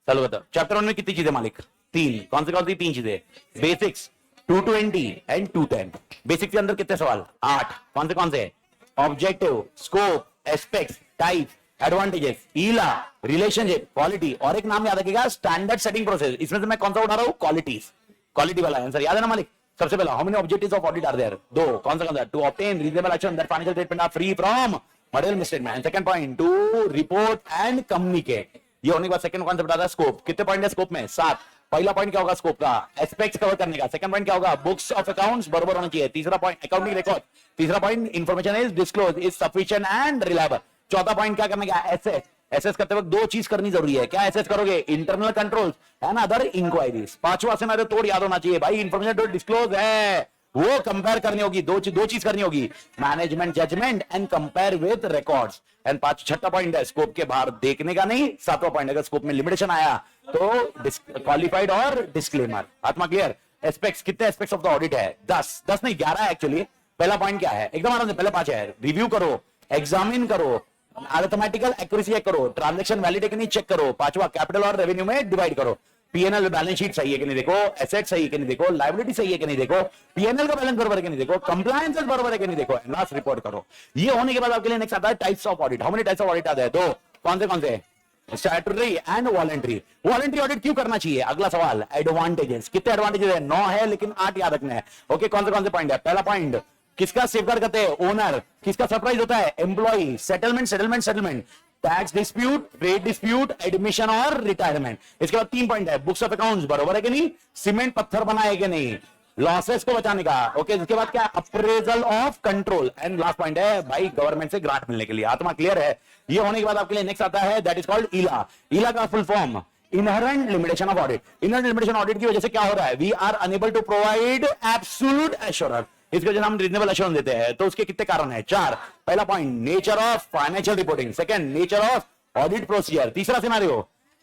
चलो बताओ, चैप्टर 1 में कितनी चीजें मालिक? तीन। कौन सी तीन चीजें? Basics 220 and 210। बेसिक्स के अंदर कितने सवाल? 8। कौन से? Objective, scope, aspects, type, advantages, ईला, रिलेशनशिप, क्वालिटी, और एक नाम याद रखिएगा, स्टैंडर्ड सेटिंग प्रोसेस। इसमें से मैं कौन सा उठा रहा हूं? क्वालिटीज। क्वालिटी वाला आंसर याद है ना मालिक? सबसे पहला, how many objectives of audit are there? दो। कौन सा? To obtain reasonable action that financial statement are free from material misstatement. Second point, to report and communicate. ये होने के बाद सेकंड कॉन्सेप्ट आता है स्कोप। कितने पॉइंट है स्कोप में? 7। पहला पॉइंट क्या होगा स्कोप का? एस्पेक्ट्स कवर करने का। सेकंड पॉइंट क्या होगा? बुक्स ऑफ अकाउंट्स बराबर होना चाहिए। तीसरा पॉइंट, अकाउंटिंग रिकॉर्ड। तीसरा point, information is disclose, is sufficient and reliable. चौथा पॉइंट क्या करने का? एसेस। एसेस करते वक्त दो चीज करनी जरूरी है। क्या एसेस करोगे? Internal controls and other inquiries. पांचवा सिनेरियो तोड़ याद होना चाहिए भाई, इंफॉर्मेशन जो डिस्क्लोज है वो कंपेयर करनी होगी। दो चीज करनी होगी, management judgement and compare with records. And छठा पॉइंट है स्कोप के बाहर देखने का नहीं। सातवां पॉइंट, अगर स्कोप में लिमिटेशन आया तो क्वालिफाइड और डिस्क्लेमर। आत्मा क्लियर? एस्पेक्ट्स, कितने एस्पेक्ट्स ऑफ द ऑडिट है? 10 नहीं 11 है एक्चुअली। पहला पॉइंट क्या है? एकदम आराम से, पहले 5 है। रिव्यू करो, एग्जामिन करो, अरिथमेटिकल एक्यूरेसी चेक करो, ट्रांजैक्शन वैलिड है कि नहीं चेक करो। पांचवा, कैपिटल और रेवेन्यू में डिवाइड करो। पीएनएल बैलेंस शीट सही है कि नहीं देखो, एसेट सही है कि नहीं देखो, लायबिलिटी सही है कि नहीं देखो, पीएनएल का बैलेंस बराबर है कि नहीं देखो, कंप्लायंस बराबर है कि नहीं देखो, लास्ट रिपोर्ट करो। ये होने के बाद आपके लिए नेक्स्ट आता है types of audit. How many types of audit आते हैं? 2। कौन से? Statutory and voluntary. Voluntary audit क्यों करना चाहिए? अगला सवाल, एडवांटेजेस। कितने एडवांटेजेस है? 9 है, लेकिन 8 याद रखने हैं। ओके, कौन से पॉइंट है? पहला पॉइंट, किसका सेफगार्ड करते हैं? ओनर। किसका सरप्राइज होता है? Employee. Settlement. Tax dispute, trade dispute, admission और रिटायरमेंट। इसके बाद 3 पॉइंट है, बुक्स ऑफ अकाउंट्स बराबर है कि नहीं, सीमेंट पत्थर बनाए कि नहीं, लॉसेस को बचाने का। ओके, इसके बाद क्या? Appraisal of control. And last point है भाई, गवर्नमेंट से ग्रांट मिलने के लिए। आत्मा क्लियर है? ये होने के बाद आपके लिए नेक्स्ट आता है, that is called ILA. ILA का full form, inherent limitation of audit. Inherent limitation audit की वजह से क्या हो रहा है? We are unable to provide absolute assurance. इसकी वजह से हम रीजनेबल एश्योरेंस देते हैं। तो उसके कितने कारण हैं? 4। पहला point, nature of financial reporting. Second, nature of audit procedure. तीसरा scenario,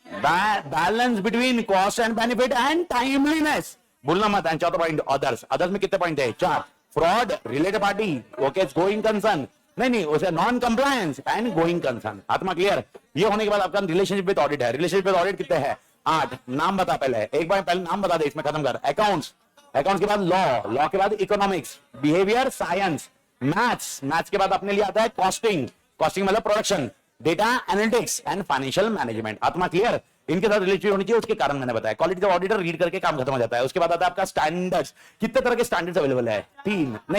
balance between cost and benefit and timeliness, भूलना मत। एंड चौथा पॉइंट, अदर्स। अदर्स में कितने पॉइंट है? 4। Fraud, related party, okay, going concern, नहीं उसे non compliance and going concern. आत्मा क्लियर? ये होने के बाद आपका रिलेशनशिप विद ऑडिट है। रिलेशनशिप विद ऑडिट कितने हैं? 8। नाम बता पहले, एक बार पहले नाम बता दे, इसमें खत्म कर। अकाउंट्स के बाद लॉ के बाद इकोनॉमिक्स, बिहेवियर साइंस, मैथ्स के बाद अपने लिए आता है कॉस्टिंग मतलब production, data analytics and financial management. आत्मा क्लियर? इनके साथ रिलेटेड होनी चाहिए, उसके कारण मैंने बताया। क्वालिटी ऑफ ऑडिटर रीड करके काम खत्म हो जाता है। उसके बाद आता है आपका स्टैंडर्ड्स। कितने तरह के स्टैंडर्ड्स अवेलेबल है?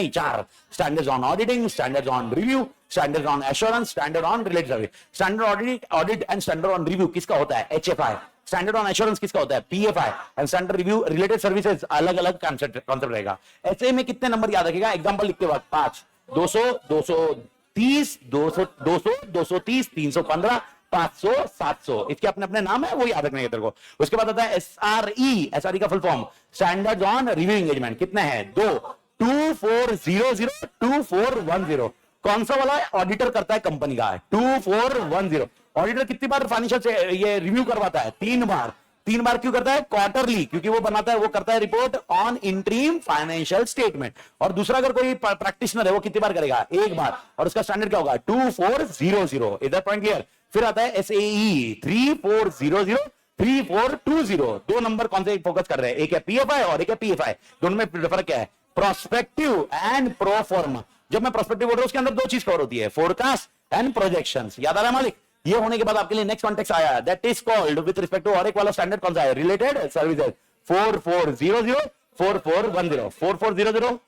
4 standards on auditing, standards on review, standards on assurance, standard on related service. Standard audit and standard on review किसका होता है? HFI। स्टैंडर्ड ऑन एश्योरेंस किसका होता है? PFI। And standard review related services अलग अलग concept रहेगा। ऐसे में कितने नंबर याद रखेगा? एग्जांपल लिखते वक्त 5, 200, 230, 200, 230, 315, 500, 700। इसके अपने अपने नाम है, वो याद रखने के तेरे को। उसके बाद आता है SRE का full form, standard on review engagement. कितने हैं? 2। 2400, 2410। कौन सा वाला ऑडिटर करता है? कंपनी का है 2410। ऑडिटर कितनी बार फाइनेंशियल से ये रिव्यू करवाता है? 3 बार। 3 बार क्यों करता है? क्वार्टरली, क्योंकि वो करता है report on interim financial statement. और दूसरा अगर कोई प्रैक्टिशनर है वो कितनी बार करेगा? 1 बार। और उसका स्टैंडर्ड क्या होगा? 2400। इधर पॉइंट क्लियर? फिर आता है SAE 3400, 3420। 2 नंबर कौन से फोकस कर रहे हैं? एक है PFI और एक है PFI। दोनों में फर्क क्या है? Prospective and proforma. जब मैं प्रोस्पेक्टिव बोल रहा हूं उसके अंदर 2 चीज कवर होती है, फोरकास्ट एंड प्रोजेक्शंस। याद आ रहा है मालिक? ये होने के बाद आपके लिए नेक्स्ट कॉन्टेक्स्ट आया, that is called with respect to, और एक वाला स्टैंडर्ड कौन सा है? Related services 4400, 4410, 4400।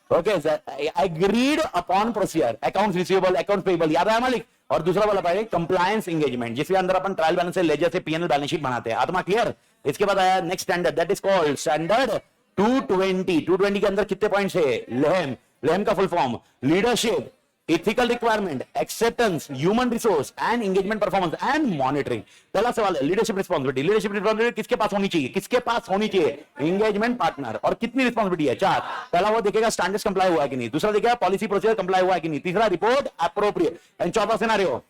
Okay sir, agreed upon procedure, accounts receivable, accounts payable. याद है मालिक? और दूसरा वाला पाएंगे कंप्लायंस एंगेजमेंट, जिसके अंदर अपन ट्रायल बैलेंस से लेजर से पीएनएल बैलेंस शीट बनाते हैं। आत्मा क्लियर? इसके बाद आया next standard, that is called standard 220। 220 के अंदर कितने पॉइंट्स है? लेहम का full form, leadership, ethical requirement, acceptance, human resource and engagement performance and monitoring। पहला सवाल है लीडरशिप रिस्पांसिबिलिटी किसके पास होनी चाहिए? Engagement partner. और कितनी रिस्पांसिबिलिटी है? 4। पहला वो देखेगा स्टैंडर्ड्स कंप्लाई हुआ है कि नहीं, दूसरा देखेगा पॉलिसी प्रोसीजर कंप्लाई हुआ है कि नहीं, तीसरा रिपोर्ट एप्रोप्रिएट। एंड चौथा सिनेरियो,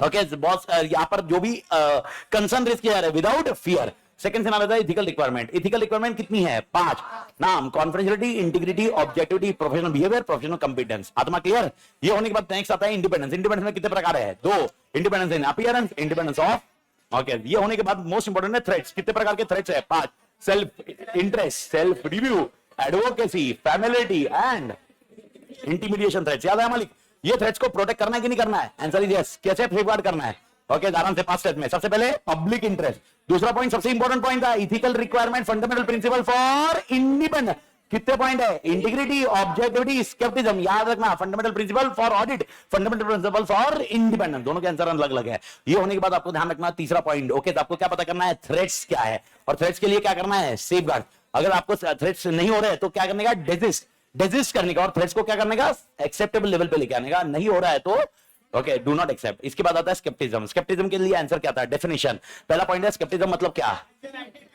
ओके बॉस, यहां पर जो भी कंसर्न रेज किया जा रहा है विदाउट फियर। सेकंड सिनेरियो था इथिकल रिक्वायरमेंट कितनी है? 5। नाम, confidentiality, integrity, objectivity, professional behaviour, professional competence. आत्मा क्लियर? ये होने के बाद नेक्स्ट आता है इंडिपेंडेंस। इंडिपेंडेंस में कितने प्रकार है? 2। Independence in appearance, independence of okay, ये होने के बाद मोस्ट इंपोर्टेंट है थ्रेट्स। कितने प्रकार के थ्रेट्स है? 5। Self interest, self review, advocacy, familiarity and intimidation threats. याद है मालिक? ये थ्रेट्स को प्रोटेक्ट करना है कि नहीं करना है? Answer is yes. कैसे सेफगार्ड करना है? ओके, आराम से 5 स्टेप में। सबसे पहले पब्लिक इंटरेस्ट, दूसरा पॉइंट सबसे इंपॉर्टेंट पॉइंट था, ethical requirement, fundamental principle for independent. कितने पॉइंट है? Integrity, objectivity, scepticism. याद रखना, fundamental principle for audit, fundamental principle for independence. दोनों के आंसर अलग अलग है। ये होने के बाद आपको ध्यान रखना तीसरा पॉइंट। ओके, तो आपको क्या पता करना है? थ्रेट्स क्या है, और थ्रेट्स के लिए क्या करना है? सेफगार्ड। अगर आपको थ्रेट्स नहीं हो रहे तो क्या करने का? डेजिस्ट करने का, और थ्रेट्स को क्या करने का? एक्सेप्टेबल लेवल पे लेके आने का। नहीं हो रहा है तो ओके, डू नॉट एक्सेप्ट। इसके बाद आता है स्केप्टिज्म। स्केप्टिज्म के लिए आंसर क्या था? डेफिनेशन। पहला पॉइंट है स्केप्टिज्म मतलब क्या?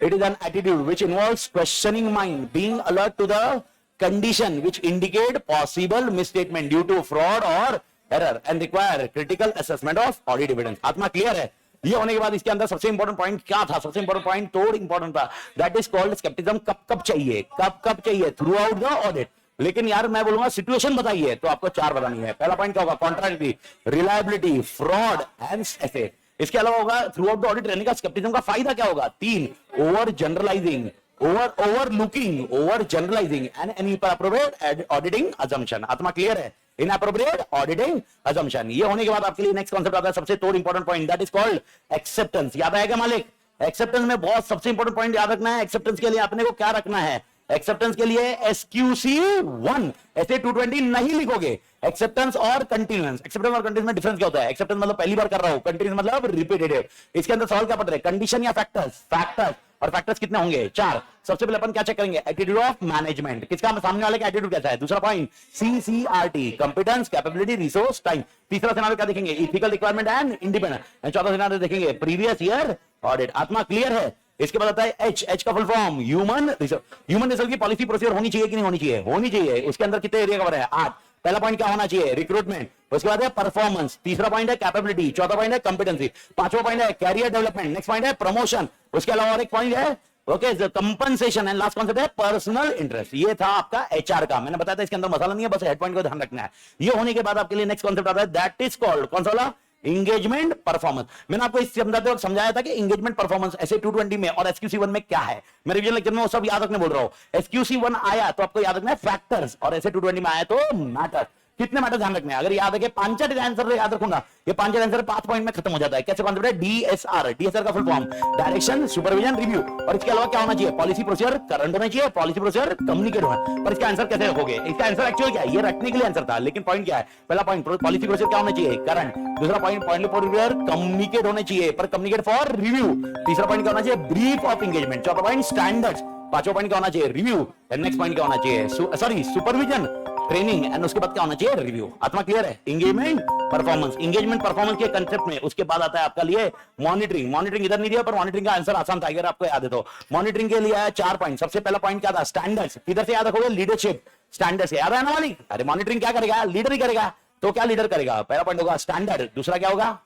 It is an attitude which involves questioning mind, being alert to the condition which indicate possible misstatement due to fraud और error and require critical assessment of audit evidence. आत्मा clear है? ये होने के बाद इसके अंदर सबसे इंपॉर्टेंट पॉइंट क्या था? सबसे इंपॉर्टेंट पॉइंट तो इंपॉर्टेंट था, दैट इज कॉल्ड स्केप्टिज्म। कब कब चाहिए? कब कब चाहिए? Through out the audit. लेकिन यार मैं बोलूंगा सिचुएशन बताइए, तो आपको 4 बतानी है। पहला पॉइंट क्या होगा? कॉन्ट्राडिक्टी, रिलायबिलिटी, फ्रॉड एंड ऐसे। इसके अलावा होगा थ्रू आउट द ऑडिट रहने का स्केप्टिज्म का फायदा क्या होगा? 3, over generalising, overlooking, over generalising and inappropriate auditing assumption. आत्मा क्लियर है? Inappropriate auditing assumption. ये होने के बाद आपके लिए नेक्स्ट कॉन्सेप्ट आता है, सबसे थोड़ा important point, that is called acceptance. याद आएगा मालिक? एक्सेप्टेंस में बहुत सबसे इंपॉर्टेंट पॉइंट याद रखना है। एक्सेप्टेंस के लिए आपने को क्या रखना है? एक्सेप्टेंस के लिए SQC1, ऐसे 220 नहीं लिखोगे। एक्सेप्टेंस और कंटीन्यूअस। एक्सेप्टेंस और कंटीन्यूअस में डिफरेंस क्या होता है? एक्सेप्टेंस मतलब पहली बार कर रहा हूं, कंटीन्यूअस मतलब रिपीटेटिव। इसके अंदर सवाल क्या पढ़ रहे हैं? कंडीशन या फैक्टर्स? फैक्टर्स। और फैक्टर्स कितने होंगे? 4। सबसे पहले अपन क्या चेक करेंगे? एटीट्यूड ऑफ मैनेजमेंट, किसका? सामने वाले का एटीट्यूड कैसा है। दूसरा point CCRT, competence, capability, resource, time. तीसरा सिनेरियो क्या देखेंगे? Ethical requirement and independent. चौथा सिनेरियो देखेंगे प्रीवियस ईयर ऑडिट। आत्मा क्लियर है? इसके बाद आता है H का full form human resource. Human resource की पॉलिसी प्रोसीजर होनी चाहिए कि नहीं होनी चाहिए? होनी चाहिए। इसके अंदर कितने एरिया कवर है? 8। पहला पॉइंट क्या होना चाहिए? रिक्रूटमेंट। उसके बाद है परफॉर्मेंस। तीसरा पॉइंट है कैपेबिलिटी। चौथा पॉइंट है कॉम्पिटेंसी। पांचवा पॉइंट है कैरियर डेवलपमेंट। नेक्स्ट पॉइंट है प्रमोशन। उसके अलावा और एक पॉइंट है okay compensation. And last concept है पर्सनल इंटरेस्ट। ये था आपका HR का। मैंने बताया था इसके अंदर मसाला नहीं है, बस हेड पॉइंट को ध्यान रखना है। ये होने के बाद आपके लिए नेक्स्ट कॉन्सेप्ट आता है, दैट इज कॉल्ड कौन सा वाला? Engagement performance. मैंने आपको इस समझाते वक्त समझाया था कि इंगेजमेंट परफॉर्मेंस ऐसे 220 में और SQC1 में क्या है। मैं रिवीजन लेक्चर में वो सब याद रखने बोल रहा हूं। SQC1 आया तो आपको याद रखना है फैक्टर्स, और ऐसे 220 में आया तो मैटर। कितने मैटर ध्यान रखने हैं? अगर याद है कि 5 आंसर याद रखूंगा, ये 5 आंसर 5 पॉइंट में खत्म हो जाता है। कैसे कॉन्सेप्ट है? DSR का full form direction, supervision, review. और इसके अलावा क्या होना चाहिए? पॉलिसी प्रोसीजर करंट होना चाहिए, पॉलिसी प्रोसीजर कम्युनिकेट होना। पर इसका आंसर कैसे रखोगे? इसका आंसर एक्चुअली क्या है? ये रखने के लिए आंसर था, लेकिन पॉइंट क्या है? पहला पॉइंट पॉलिसी प्रोसीजर क्या होना चाहिए? करंट। दूसरा पॉइंट प्रोसीजर कम्युनिकेट होने चाहिए, पर कम्युनिकेट फॉर रिव्यू। तीसरा पॉइंट क्या होना चाहिए? Brief of engagement. चौथा पॉइंट स्टैंडर्ड्स। पांचवा पॉइंट क्या होना चाहिए? रिव्यू। एंड नेक्स्ट पॉइंट क्या होना चाहिए? Sorry supervision, training. एंड उसके बाद क्या होना चाहिए? रिव्यू। आत्मा क्लियर है? Engagement performance. इंगेजमेंट परफॉर्मेंस के कंसेप्ट में उसके बाद आता है आपका लिए मॉनिटरिंग। मॉनिटरिंग इधर नहीं दिया, पर मॉनिटरिंग का आंसर आसान था अगर आपको याद है तो। मॉनिटरिंग के लिए आया 4 पॉइंट। सबसे पहला पॉइंट क्या था? स्टैंडर्ड्स। किधर से याद रखोगे? Leadership standards. याद है ना वाली? अरे मॉनिटरिंग क्या करेगा? लीडर ही करेगा। तो क्या लीडर करेगा? पहला पॉइंट होगा स्टैंडर्ड। दूसरा क्या होगा?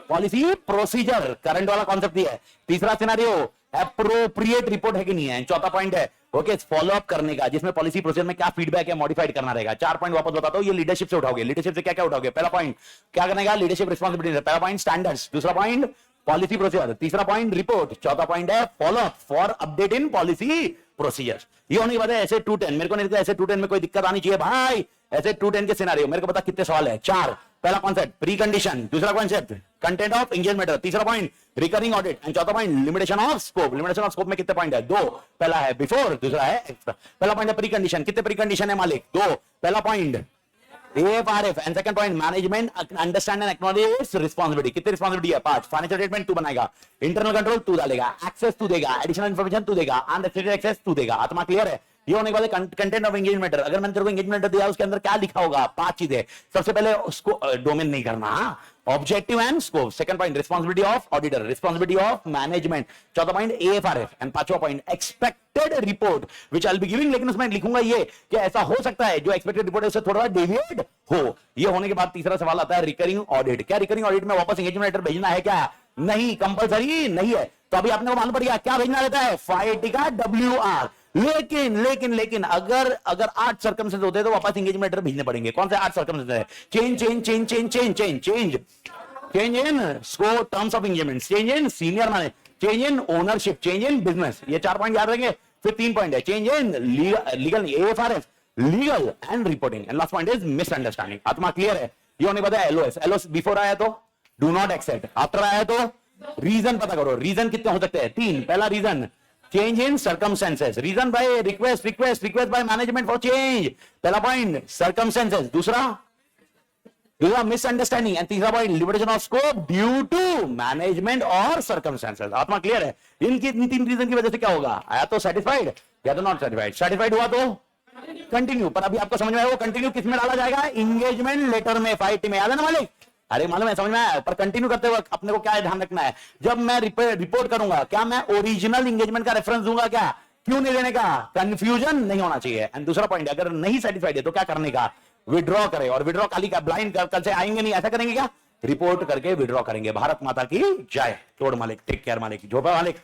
पॉलिसी प्रोसीजर, करंट वाला कॉन्सेप्ट ही है। तीसरा सिनेरियो एप्रोप्रिएट रिपोर्ट है कि नहीं है। चौथा पॉइंट है ओके फॉलो अप करने का, जिसमें पॉलिसी प्रोसीजर में क्या फीडबैक है मॉडिफाइड करना रहेगा। 4 पॉइंट वापस बताता हूं, ये लीडरशिप से उठाओगे। लीडरशिप से क्या क्या उठाओगे? पहला पॉइंट क्या करने का? Leadership responsibility. पहला पॉइंट स्टैंडर्ड्स, दूसरा पॉइंट पॉलिसी प्रोसीजर, तीसरा पॉइंट रिपोर्ट, चौथा पॉइंट है follow up for update in policy procedure. ये होने के बाद ऐसे 210। मेरे को नहीं लगता ऐसे 210 में कोई दिक्कत आनी चाहिए भाई। ऐसे 210 के सिनेरियो मेरे को पता कितने सवाल है? 4। पहला कॉन्सेप्ट प्री कंडीशन, दूसरा कॉन्सेप्ट कंटेंट ऑफ एंगेजमेंट, तीसरा पॉइंट रिकरिंग ऑडिट एंड चौथा point limitation of scope. Limitation of scope में कितने पॉइंट है? 2। पहला है बिफोर, दूसरा है एक्स्ट्रा। पहला पॉइंट है प्री कंडीशन। कितने प्री कंडीशन है मालिक? 2। पहला point AFRF and second point management understand and acknowledge responsibility. कितनी रिस्पांसिबिलिटी है? 5। फाइनेंशियल स्टेटमेंट तू बनाएगा, इंटरनल कंट्रोल तू डालेगा, एक्सेस तू देगा, एडिशनल इन्फॉर्मेशन तू देगा, अनरिस्ट्रिक्टेड एक्सेस तू देगा। आत्मा क्लियर है? ये होने के बाद कंटेंट ऑफ एंगेजमेंट। अगर मैंने तेरे को एंगेजमेंट दिया उसके अंदर क्या लिखा होगा? 5 चीजें। सबसे पहले उसको डोमेन नहीं करना, objective and scope. Second point responsibility of auditor, responsibility of management, चौथा पॉइंट AFRF एंड पांचवा point expected report which I will be giving. लेकिन उसमें लिखूंगा ये कि ऐसा हो सकता है जो एक्सपेक्टेड रिपोर्ट है उससे थोड़ा डेविएट हो। ये होने के बाद तीसरा सवाल आता है रिकरिंग ऑडिट। क्या रिकरिंग ऑडिट में वापस एंगेजमेंट लेटर भेजना है क्या? नहीं, कंपलसरी नहीं है। तो अभी आपने को मालूम पड़ गया क्या भेजना रहता है? 580 का WR। लेकिन अगर 8 सर्कमस्टेंस होते तो वापस एंगेजमेंट लेटर भेजने पड़ेंगे। कौन से 8 सर्कमस्टेंस है? Change change in scope terms of engagement, change in senior manage, change in ownership, change in business. ये 4 पॉइंट याद रहेंगे। फिर 3 पॉइंट है, change in legal AFRS, legal and reporting, and last point is misunderstanding. आत्मा clear है? ये होने पता है LOS। LOS बिफोर आया तो डू नॉट एक्सेप्ट, आफ्टर आया तो रीजन पता करो। रीजन कितने हो सकते हैं? 3। पहला reason change in circumstances, reason by request by management for change, पहला पॉइंट सर्कमस्टेंसेस। दूसरा मिसअंडरस्टैंडिंग, एंड तीसरा point limitation of scope due to management और सर्कमस्टेंसेस। आत्मा क्लियर है? इन 3 रीजन की वजह से क्या होगा? या तो सेटिस्फाइड या तो नॉट सेटिस्फाइड। सेटिस्फाइड हुआ तो कंटिन्यू, पर अभी आपको समझ में आया वो कंटिन्यू किस में डाला जाएगा? एंगेजमेंट लेटर में, फाइट में। याद है ना मालिक? अरे मालूम है, समझ में आया? पर कंटिन्यू करते वक्त अपने को क्या ध्यान रखना है? जब मैं रिपोर्ट करूंगा, क्या मैं ओरिजिनल एंगेजमेंट का रेफरेंस दूंगा? क्या, क्यों नहीं देने का? कंफ्यूजन नहीं होना चाहिए। एंड दूसरा पॉइंट, अगर नहीं सेटिस्फाइड है तो क्या करने का? विड्रॉ करे। और विड्रॉ खाली का ब्लाइंड कल से आएंगे नहीं, ऐसा करेंगे क्या? रिपोर्ट करके विड्रॉ करेंगे। भारत माता की जय। तोड़ मालिक, टेक केयर मालिक, झोपा मालिक।